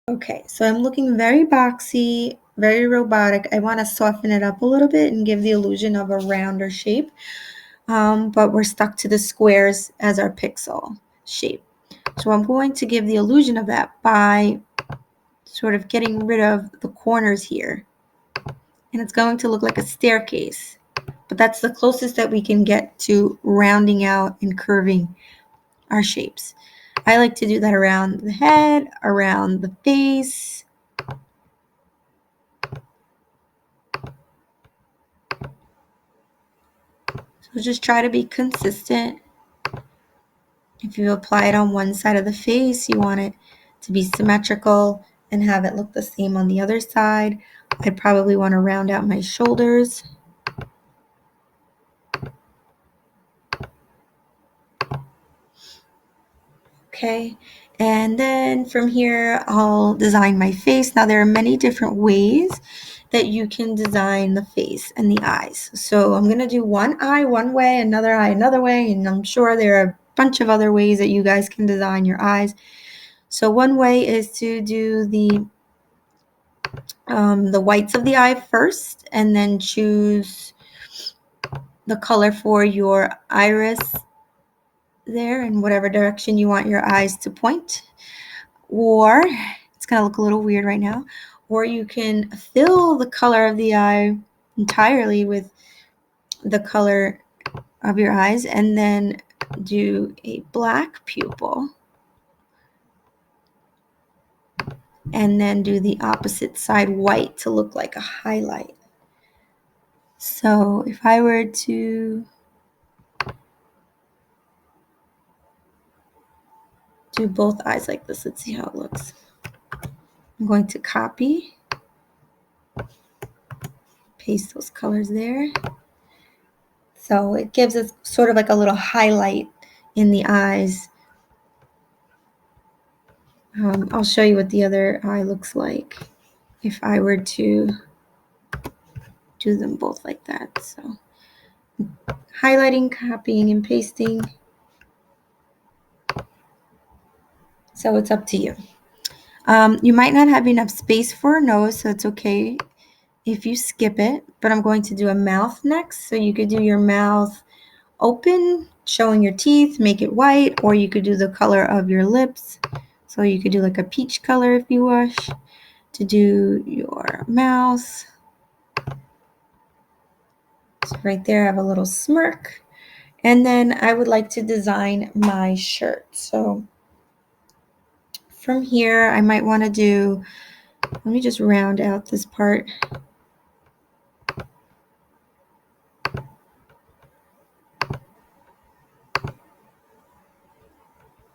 Okay, so I'm looking very boxy, very robotic. I want to soften it up a little bit and give the illusion of a rounder shape, but we're stuck to the squares as our pixel shape. So I'm going to give the illusion of that by sort of getting rid of the corners here. And it's going to look like a staircase, but that's the closest that we can get to rounding out and curving our shapes. I like to do that around the head, around the face. So just try to be consistent. If you apply it on one side of the face, you want it to be symmetrical and have it look the same on the other side. I'd probably want to round out my shoulders. Okay, and then from here, I'll design my face. Now, there are many different ways that you can design the face and the eyes. So I'm going to do one eye one way, another eye another way, and I'm sure there are a bunch of other ways that you guys can design your eyes. So one way is to do the whites of the eye first, and then choose the color for your iris there in whatever direction you want your eyes to point. Or it's going to look a little weird right now. Or you can fill the color of the eye entirely with the color of your eyes and then do a black pupil. And then do the opposite side white to look like a highlight. So if I were to do both eyes like this, let's see how it looks. I'm going to copy, paste those colors there. So it gives us sort of like a little highlight in the eyes. I'll show you what the other eye looks like if I were to do them both like that. So highlighting, copying, and pasting. So it's up to you. You might not have enough space for a nose, so it's okay if you skip it, but I'm going to do a mouth next. So you could do your mouth open, showing your teeth, make it white, or you could do the color of your lips. So you could do like a peach color if you wish to do your mouth. So right there, I have a little smirk. And then I would like to design my shirt. So from here, I might want to do, let me just round out this part.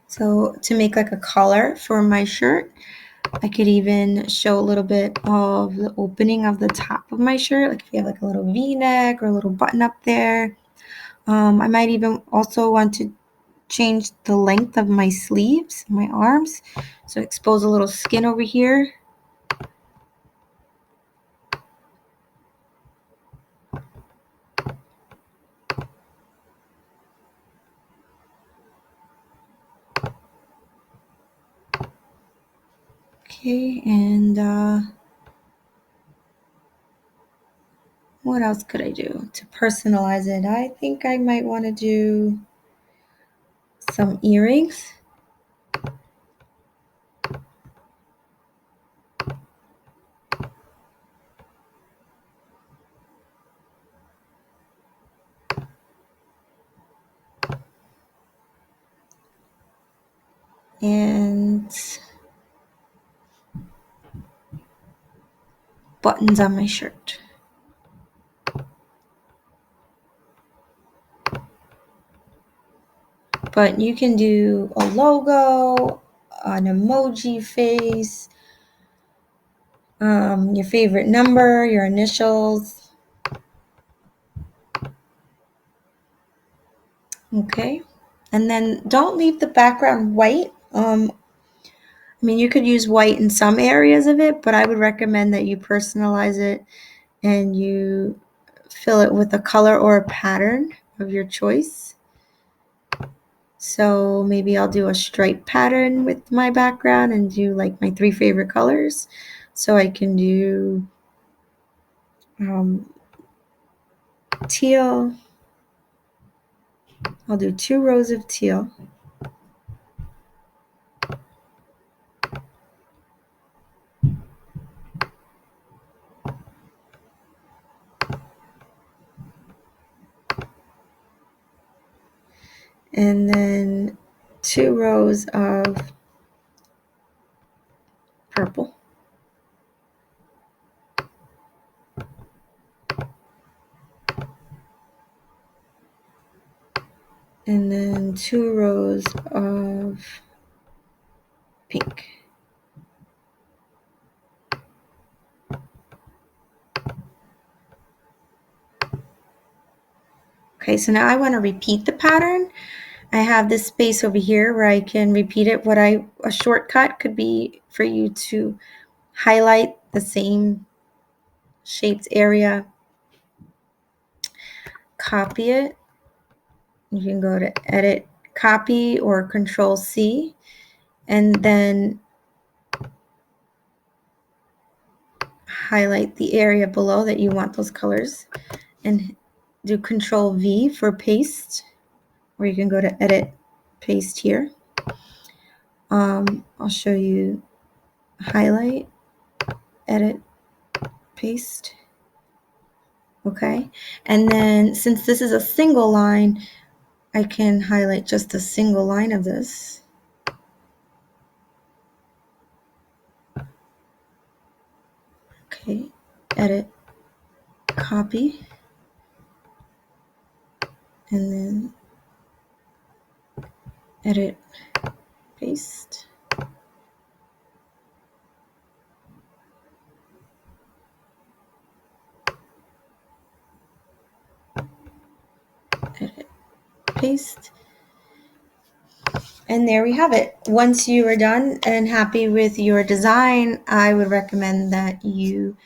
So to make like a collar for my shirt, I could even show a little bit of the opening of the top of my shirt. Like if you have like a little V-neck or a little button up there. I might even also want to change the length of my sleeves, my arms. So expose a little skin over here. Okay, and what else could I do to personalize it? I think I might want to do some earrings. And buttons on my shirt. But you can do a logo, an emoji face, your favorite number, your initials. Okay, and then don't leave the background white. I mean, you could use white in some areas of it, but I would recommend that you personalize it and you fill it with a color or a pattern of your choice. So maybe I'll do a stripe pattern with my background and do like my 3 favorite colors. So I can do teal. I'll do 2 rows of teal. And then 2 rows of purple. And then 2 rows of pink. Okay, so now I want to repeat the pattern. I have this space over here where I can repeat it. A shortcut could be for you to highlight the same shaped area, copy it. You can go to edit, copy, or control C, and then highlight the area below that you want those colors and do control V for paste, or you can go to edit, paste here. I'll show you highlight, edit, paste. Okay, and then since this is a single line, I can highlight just a single line of this. Okay, edit, copy, and then edit, paste. Edit, paste. And there we have it. Once you are done and happy with your design, I would recommend that you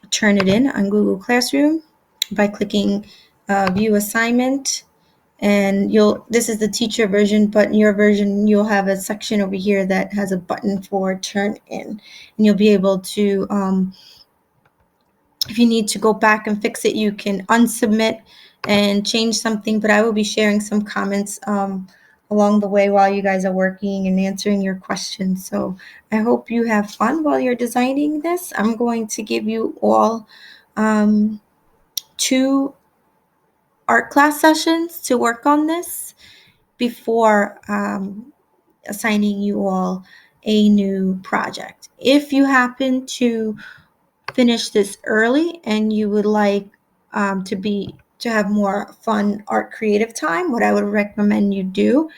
turn it in on Google Classroom by clicking View Assignment. And this is the teacher version, but in your version, you'll have a section over here that has a button for turn in. And you'll be able to, if you need to go back and fix it, you can unsubmit and change something, but I will be sharing some comments along the way while you guys are working and answering your questions. So I hope you have fun while you're designing this. I'm going to give you all 2 art class sessions to work on this before assigning you all a new project. If you happen to finish this early and you would like to have more fun art creative time, what I would recommend you do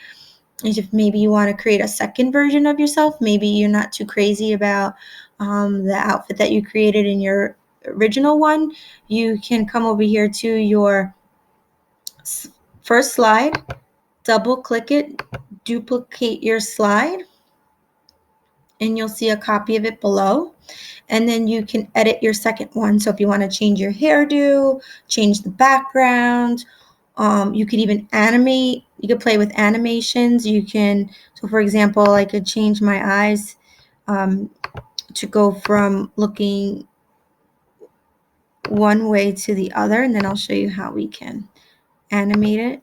is if maybe you want to create a second version of yourself, maybe you're not too crazy about the outfit that you created in your original one, you can come over here to your first slide, double click it, duplicate your slide, and you'll see a copy of it below. And then you can edit your second one. So if you want to change your hairdo, change the background, you could even animate. You could play with animations. So for example, I could change my eyes to go from looking one way to the other, and then I'll show you how we can animate it.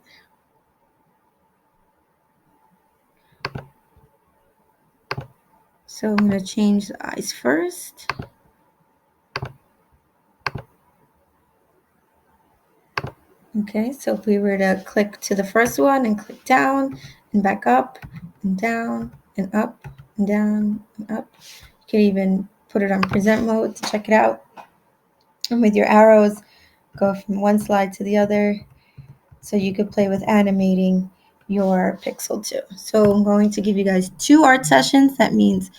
So I'm going to change the eyes first. Okay, so if we were to click to the first one and click down and back up and down and up and down and up, you can even put it on present mode to check it out. And with your arrows, go from one slide to the other. So you could play with animating your pixel too. So I'm going to give you guys 2 art sessions. That means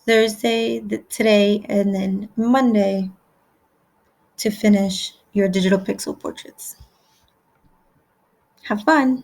Thursday, today, and then Monday to finish your digital pixel portraits. Have fun.